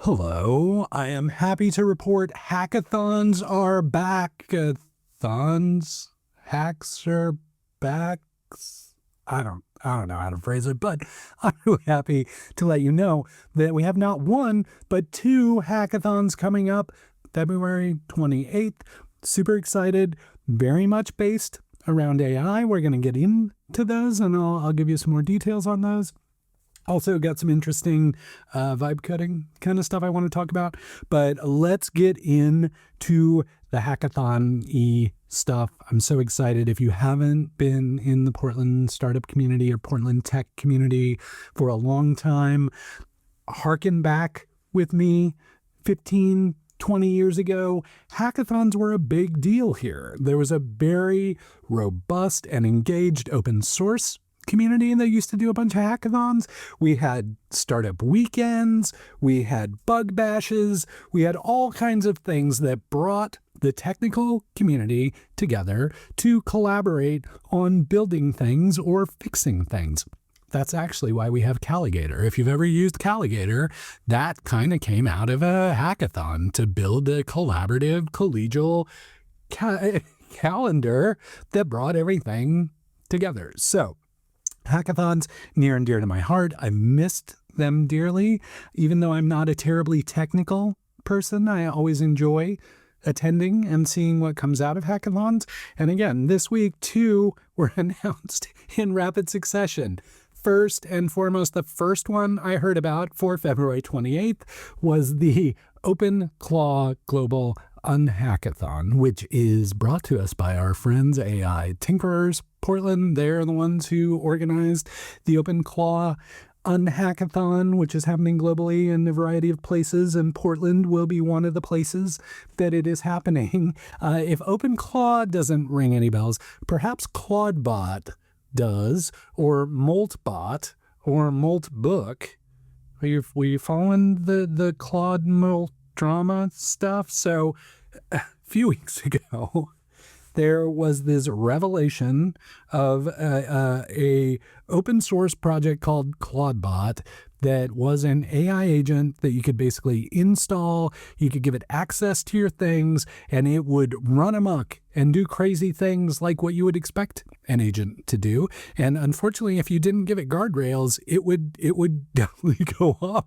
Hello, I am happy to report hackathons are back. Hacks are back. I don't know how to phrase it, but I'm really happy to let you know that we have not one, but two hackathons coming up February 28th. Super excited, very much based around AI. We're going to get into those and I'll give you some more details on those. Also got some interesting vibe coding kind of stuff I want to talk about, but let's get into the hackathon-y stuff. I'm so excited. If you haven't been in the Portland startup community or Portland tech community for a long time, harken back with me 15, 20 years ago, hackathons were a big deal here. There was a very robust and engaged open source community that used to do a bunch of hackathons. We had startup weekends, we had bug bashes, we had all kinds of things that brought the technical community together to collaborate on building things or fixing things. That's actually why we have Calligator. If you've ever used Calligator, that kind of came out of a hackathon to build a collaborative, collegial calendar that brought everything together. So hackathons, near and dear to my heart. I've missed them dearly. Even though I'm not a terribly technical person, I always enjoy attending and seeing what comes out of hackathons. And again, this week, two were announced in rapid succession. First and foremost, the first one I heard about for February 28th was the OpenClaw Global Unhackathon, which is brought to us by our friends AI Tinkerers Portland. They're the ones who organized the OpenClaw Unhackathon, which is happening globally in a variety of places, and Portland will be one of the places that it is happening. If OpenClaw doesn't ring any bells, perhaps Clawbot does, or Moltbot, or Moltbook. Were you following the Claude Molt drama stuff? So a few weeks ago, there was this revelation of a open source project called Clawbot that was an AI agent that you could basically install. You could give it access to your things, and it would run amok and do crazy things like what you would expect an agent to do. And unfortunately, if you didn't give it guardrails, it would definitely go off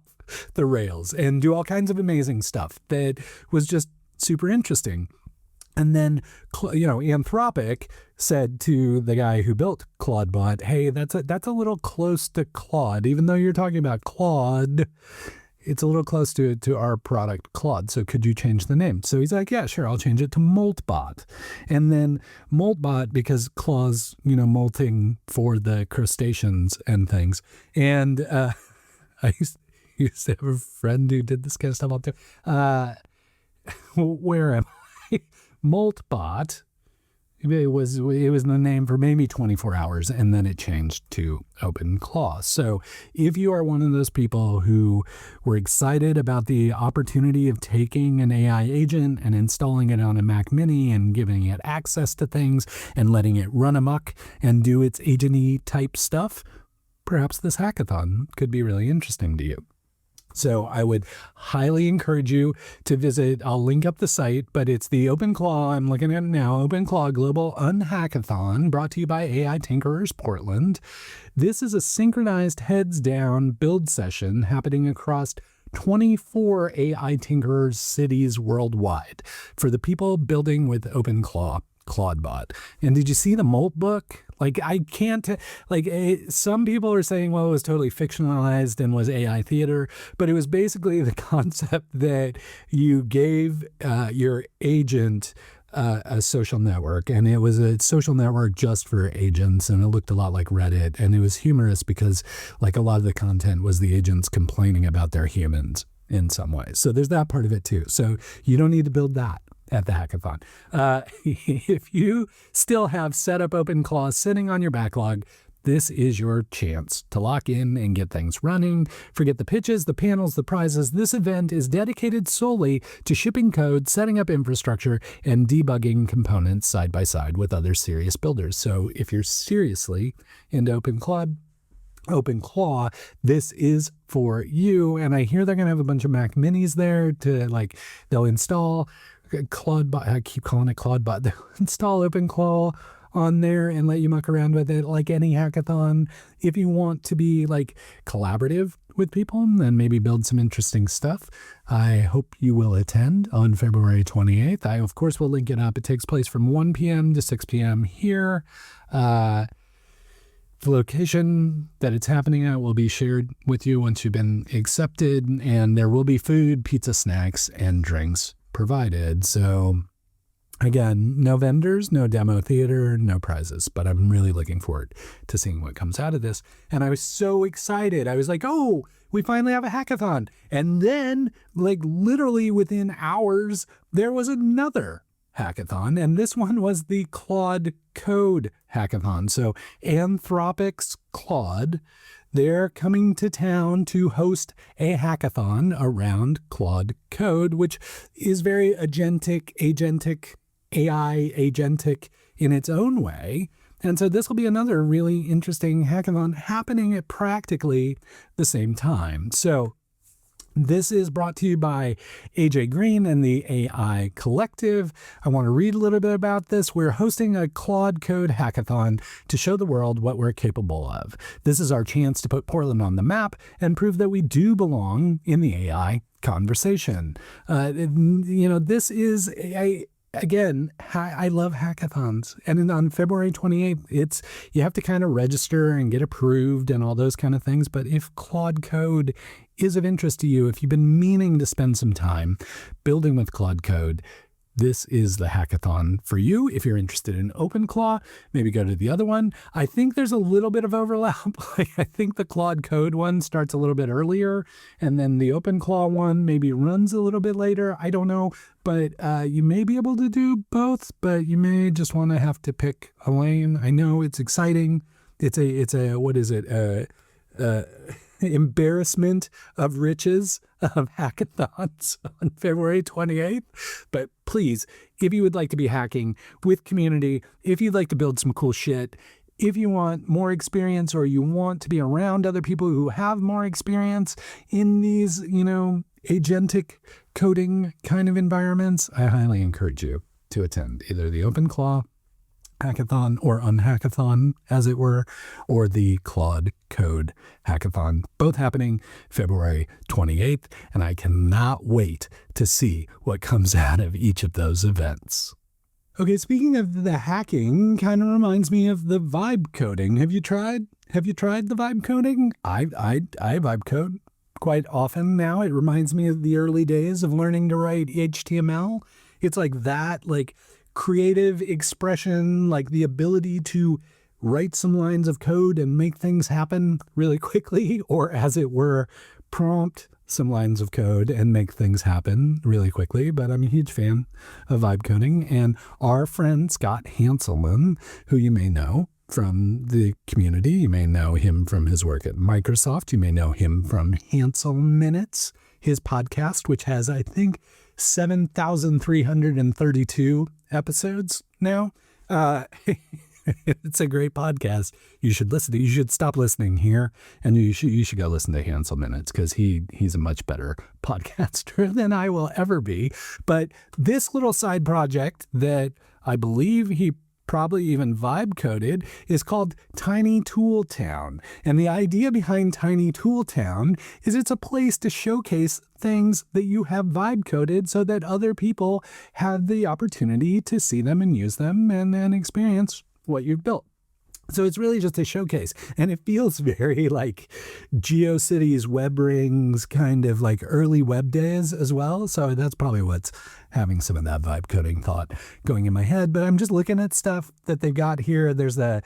the rails and do all kinds of amazing stuff that was just super interesting. And then, Anthropic said to the guy who built Clawbot, hey, that's a little close to Claude. Even though you're talking about Claude, it's a little close to our product, Claude. So could you change the name? So he's like, yeah, sure, I'll change it to Moltbot. And then Moltbot, because Claw's, molting for the crustaceans and things. And I used to have a friend who did this kind of stuff all the time. Where am I? Moltbot, it was the name for maybe 24 hours, and then it changed to OpenClaw. So if you are one of those people who were excited about the opportunity of taking an AI agent and installing it on a Mac Mini and giving it access to things and letting it run amok and do its agent-y type stuff, perhaps this hackathon could be really interesting to you. So I would highly encourage you to visit. I'll link up the site, but it's the OpenClaw, I'm looking at it now, OpenClaw Global Unhackathon, brought to you by AI Tinkerers Portland. This is a synchronized heads-down build session happening across 24 AI Tinkerers cities worldwide for the people building with OpenClaw Clawbot. And did you see the Moltbook? Some people are saying, well, it was totally fictionalized and was AI theater, but it was basically the concept that you gave your agent a social network, and it was a social network just for agents, and it looked a lot like Reddit, and it was humorous because a lot of the content was the agents complaining about their humans in some ways. So there's that part of it too. So you don't need to build that at the hackathon. If you still have set up OpenClaw sitting on your backlog, this is your chance to lock in and get things running. Forget the pitches, the panels, the prizes. This event is dedicated solely to shipping code, setting up infrastructure, and debugging components side by side with other serious builders. So if you're seriously into OpenClaw, OpenClaw, this is for you. And I hear they're going to have a bunch of Mac minis there to like, they'll install Claudebot. I keep calling it Claudebot. They'll install OpenClaw on there and let you muck around with it like any hackathon. If you want to be like collaborative with people and maybe build some interesting stuff, I hope you will attend on February 28th. I, of course, will link it up. It takes place from 1 p.m. to 6 p.m. here. The location that it's happening at will be shared with you once you've been accepted, and there will be food, pizza, snacks, and drinks provided. So again, no vendors, no demo theater, no prizes, but I'm really looking forward to seeing what comes out of this. And I was so excited. I was like, oh, we finally have a hackathon. And then, like literally within hours, there was another hackathon, and this one was the Claude Code hackathon. So Anthropic's Claude, they're coming to town to host a hackathon around Claude Code, which is very agentic, AI agentic in its own way. And so this will be another really interesting hackathon happening at practically the same time. So this is brought to you by AJ Green and the AI Collective. I want to read a little bit about this. We're hosting a Claude Code hackathon to show the world what we're capable of. This is our chance to put Portland on the map and prove that we do belong in the AI conversation. This is Again, I love hackathons. And on February 28th, you have to kind of register and get approved and all those kind of things. But if Claude Code is of interest to you, if you've been meaning to spend some time building with Claude Code, this is the hackathon for you. If you're interested in OpenClaw, maybe go to the other one. I think there's a little bit of overlap. I think the Claude Code one starts a little bit earlier, and then the OpenClaw one maybe runs a little bit later. I don't know, but you may be able to do both, but you may just want to have to pick a lane. I know it's exciting. It's a what is it? Embarrassment of riches of hackathons on February 28th. But please, if you would like to be hacking with community, if you'd like to build some cool shit, if you want more experience or you want to be around other people who have more experience in these, agentic coding kind of environments, I highly encourage you to attend either the OpenClaw Hackathon or Unhackathon, as it were, or the Claude Code Hackathon, both happening February 28th, and I cannot wait to see what comes out of each of those events. Okay, speaking of the hacking, kind of reminds me of the vibe coding. Have you tried the vibe coding? I vibe code quite often now. It reminds me of the early days of learning to write HTML. It's like that, creative expression, like the ability to write some lines of code and make things happen really quickly, or as it were, prompt some lines of code and make things happen really quickly. But I'm a huge fan of vibe coding, and our friend Scott Hanselman, who you may know from the community, you may know him from his work at Microsoft, you may know him from Hansel Minutes, his podcast, which has, I think, 7,332 episodes now. It's a great podcast. You should listen to. You should stop listening here, and you should go listen to Hansel Minutes, because he's a much better podcaster than I will ever be. But this little side project that I believe he probably even vibe coded is called Tiny Tool Town. And the idea behind Tiny Tool Town is it's a place to showcase things that you have vibe coded so that other people have the opportunity to see them and use them and experience what you've built. So it's really just a showcase, and it feels very like GeoCities, webrings, kind of like early web days as well. So that's probably what's having some of that vibe coding thought going in my head. But I'm just looking at stuff that they've got here. There's a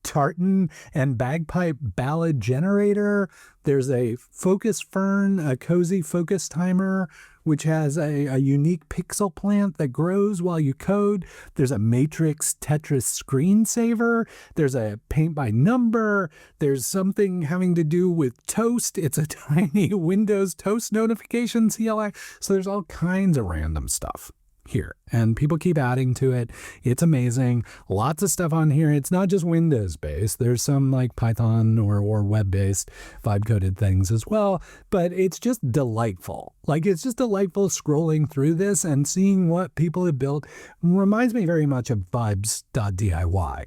tartan and bagpipe ballad generator. There's a focus fern, a cozy focus timer, which has a unique pixel plant that grows while you code. There's a matrix Tetris screensaver. There's a paint by number. There's something having to do with toast. It's a tiny Windows toast notification CLI. So there's all kinds of random stuff here, and people keep adding to it. It's amazing. Lots of stuff on here. It's not just Windows based. There's some like Python or web based vibe coded things as well, but it's just delightful. Like, it's just delightful scrolling through this and seeing what people have built. Reminds me very much of vibes.diy.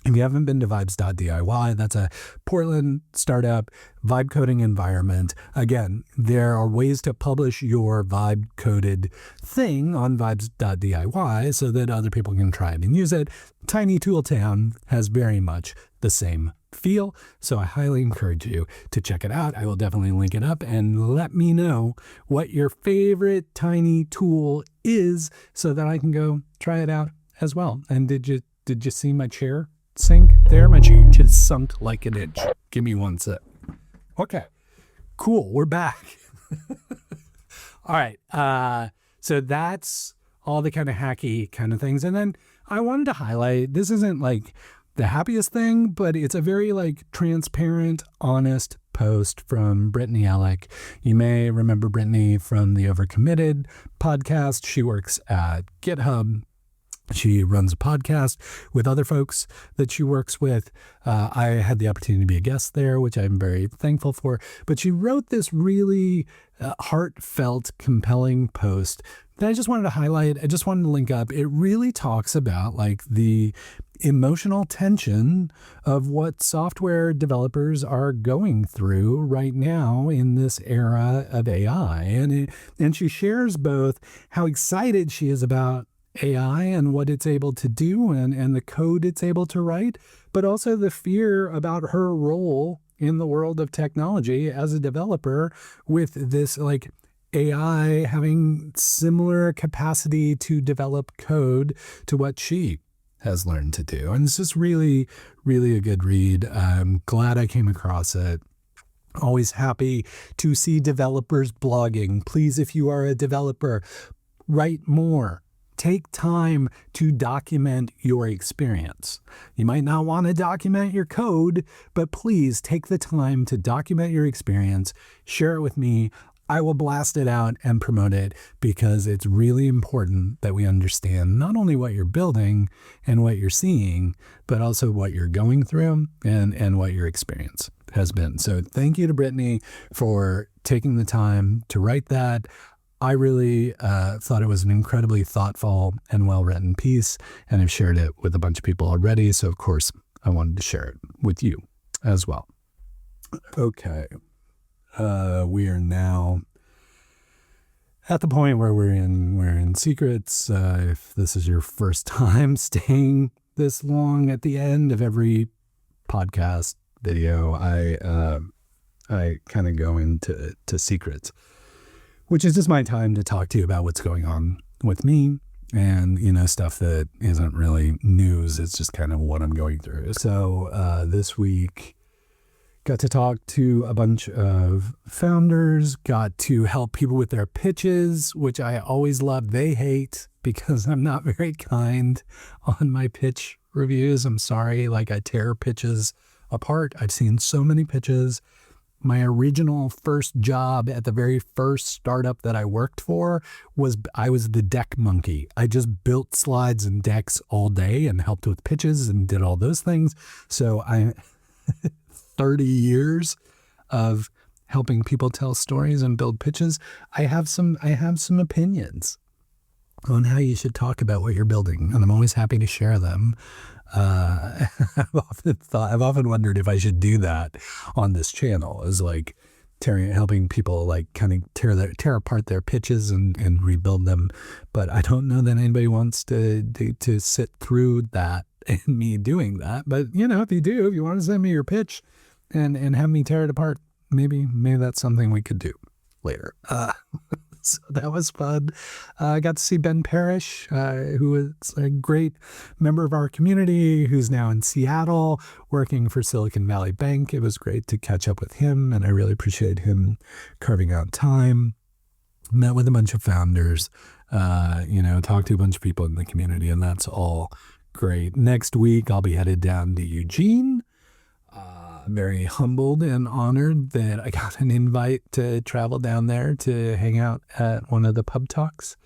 If you haven't been to vibes.diy, that's a Portland startup vibe coding environment. Again, there are ways to publish your vibe coded thing on vibes.diy so that other people can try it and use it. Tiny Tool Town has very much the same feel, so I highly encourage you to check it out. I will definitely link it up, and let me know what your favorite tiny tool is so that I can go try it out as well. And did you see my chair sink there? My chair just sunk like an inch. Give me one sec. Okay, cool, we're back. All right, so that's all the kind of hacky kind of things. And then I wanted to highlight, this isn't like the happiest thing, but it's a very like transparent, honest post from Brittany Alec. You may remember Brittany from the Overcommitted podcast. She works at GitHub. She runs a podcast with other folks that she works with. I had the opportunity to be a guest there, which I'm very thankful for. But she wrote this really heartfelt, compelling post that I just wanted to highlight. I just wanted to link up. It really talks about like the emotional tension of what software developers are going through right now in this era of AI. And she shares both how excited she is about AI and what it's able to do and the code it's able to write, but also the fear about her role in the world of technology as a developer with this like AI having similar capacity to develop code to what she has learned to do. And it's just really, really a good read. I'm glad I came across it. Always happy to see developers blogging. Please, if you are a developer, write more. Take time to document your experience. You might not want to document your code, but please take the time to document your experience, share it with me. I will blast it out and promote it because it's really important that we understand not only what you're building and what you're seeing, but also what you're going through and what your experience has been. So thank you to Brittany for taking the time to write that. I really thought it was an incredibly thoughtful and well-written piece, and I've shared it with a bunch of people already. So, of course, I wanted to share it with you as well. Okay. We are now at the point where we're in secrets. If this is your first time staying this long at the end of every podcast video, I kind of go into secrets, which is just my time to talk to you about what's going on with me and, you know, stuff that isn't really news. It's just kind of what I'm going through. So this week, got to talk to a bunch of founders, got to help people with their pitches, which I always love. They hate because I'm not very kind on my pitch reviews. I'm sorry, like I tear pitches apart. I've seen so many pitches. My original first job at the very first startup that I worked for was I was the deck monkey. I just built slides and decks all day and helped with pitches and did all those things. So I 30 years of helping people tell stories and build pitches. I have some opinions on how you should talk about what you're building, and I'm always happy to share them. I've often wondered if I should do that on this channel, is like helping people like kind of tear apart their pitches and rebuild them. But I don't know that anybody wants to sit through that and me doing that. But you know, if you want to send me your pitch and have me tear it apart, maybe that's something we could do later. So that was fun. I got to see Ben Parrish, who is a great member of our community, who's now in Seattle working for Silicon Valley Bank. It was great to catch up with him, and I really appreciate him carving out time. Met with a bunch of founders, talked to a bunch of people in the community, and that's all great. Next week, I'll be headed down to Eugene. Very humbled and honored that I got an invite to travel down there to hang out at one of the pub talks.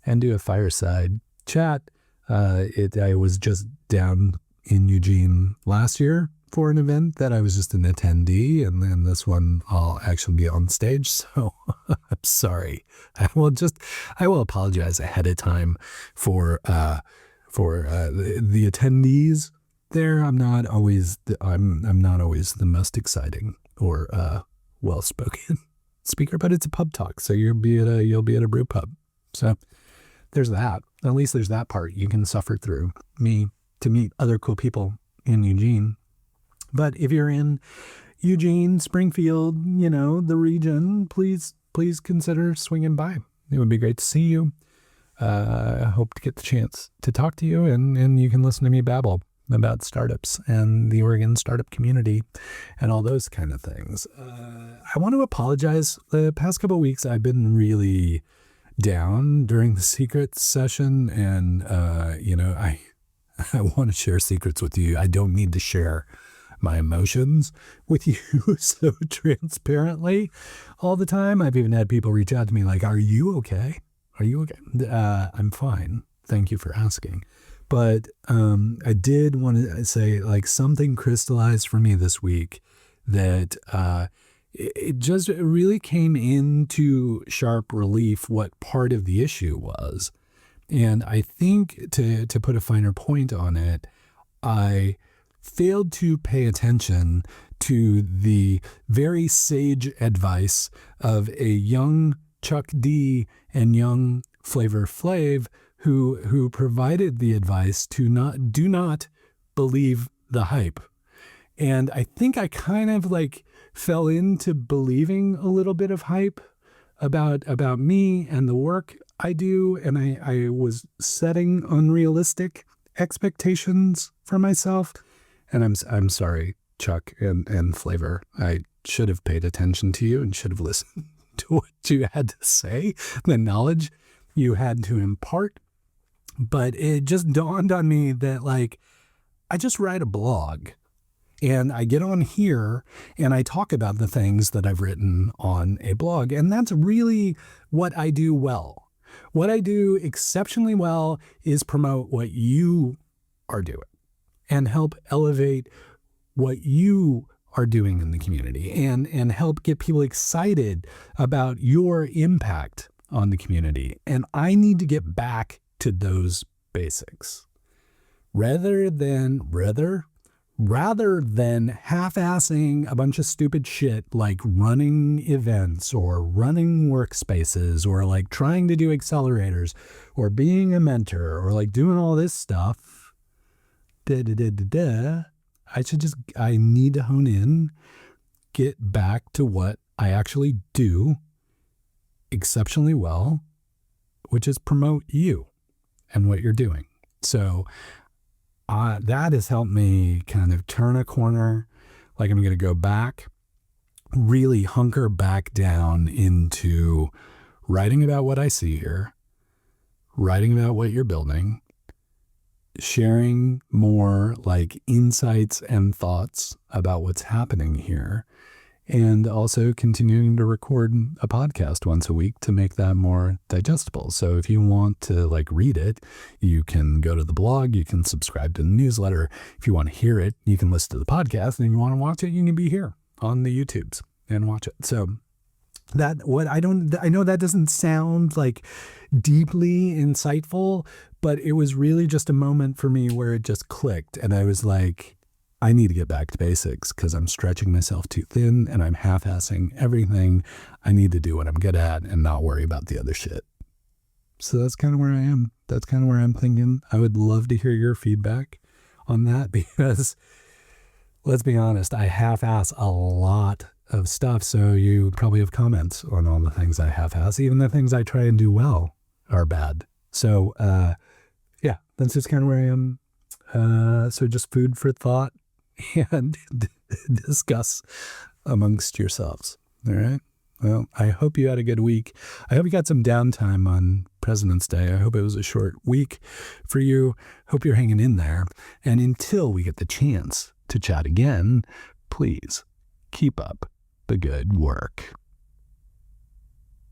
and do a fireside chat. I was just down in Eugene last year for an event that I was just an attendee, and then this one I'll actually be on stage. So I'm sorry. I will apologize ahead of time for the attendees there. I'm not always the most exciting or well-spoken speaker, but it's a pub talk, so you'll be at a brew pub. So there's that. At least there's that part you can suffer through me to meet other cool people in Eugene. But if you're in Eugene, Springfield, the region, please consider swinging by. It would be great to see you. I hope to get the chance to talk to you, and you can listen to me babble about startups and the Oregon startup community and all those kind of things. I want to apologize. The past couple of weeks, I've been really down during the secrets session, and I want to share secrets with you. I don't need to share my emotions with you so transparently all the time. I've even had people reach out to me like, "Are you okay? Are you okay?" I'm fine. Thank you for asking. But I did want to say, like, something crystallized for me this week that it just really came into sharp relief what part of the issue was. And I think to put a finer point on it, I failed to pay attention to the very sage advice of a young Chuck D and young Flavor Flav who provided the advice to do not believe the hype. And I think I kind of like fell into believing a little bit of hype about me and the work I do, and I was setting unrealistic expectations for myself. And I'm sorry, Chuck and Flavor. I should have paid attention to you and should have listened to what you had to say, the knowledge you had to impart. But it just dawned on me that, like, I just write a blog and I get on here and I talk about the things that I've written on a blog. And that's really what I do well. What I do exceptionally well is promote what you are doing and help elevate what you are doing in the community and help get people excited about your impact on the community. And I need to get back to those basics rather than half-assing a bunch of stupid shit like running events or running workspaces or like trying to do accelerators or being a mentor or like doing all this stuff. I need to hone in, get back to what I actually do exceptionally well, which is promote you and what you're doing. So that has helped me kind of turn a corner. Like, I'm going to go back, really hunker back down into writing about what I see here, writing about what you're building, sharing more like insights and thoughts about what's happening here, and also continuing to record a podcast once a week to make that more digestible. So if you want to like read it, you can go to the blog, you can subscribe to the newsletter. If you want to hear it, you can listen to the podcast, and if you want to watch it, you can be here on the YouTubes and watch it. So I know that doesn't sound like deeply insightful, but it was really just a moment for me where it just clicked. And I was like, I need to get back to basics because I'm stretching myself too thin and I'm half-assing everything. I need to do what I'm good at and not worry about the other shit. So that's kind of where I am. That's kind of where I'm thinking. I would love to hear your feedback on that because, let's be honest, I half-ass a lot of stuff. So you probably have comments on all the things I half-ass. Even the things I try and do well are bad. So yeah, that's just kind of where I am. So just food for thought and discuss amongst yourselves. All right. Well, I hope you had a good week. I hope you got some downtime on President's Day. I hope it was a short week for you. Hope you're hanging in there. And until we get the chance to chat again, please keep up the good work.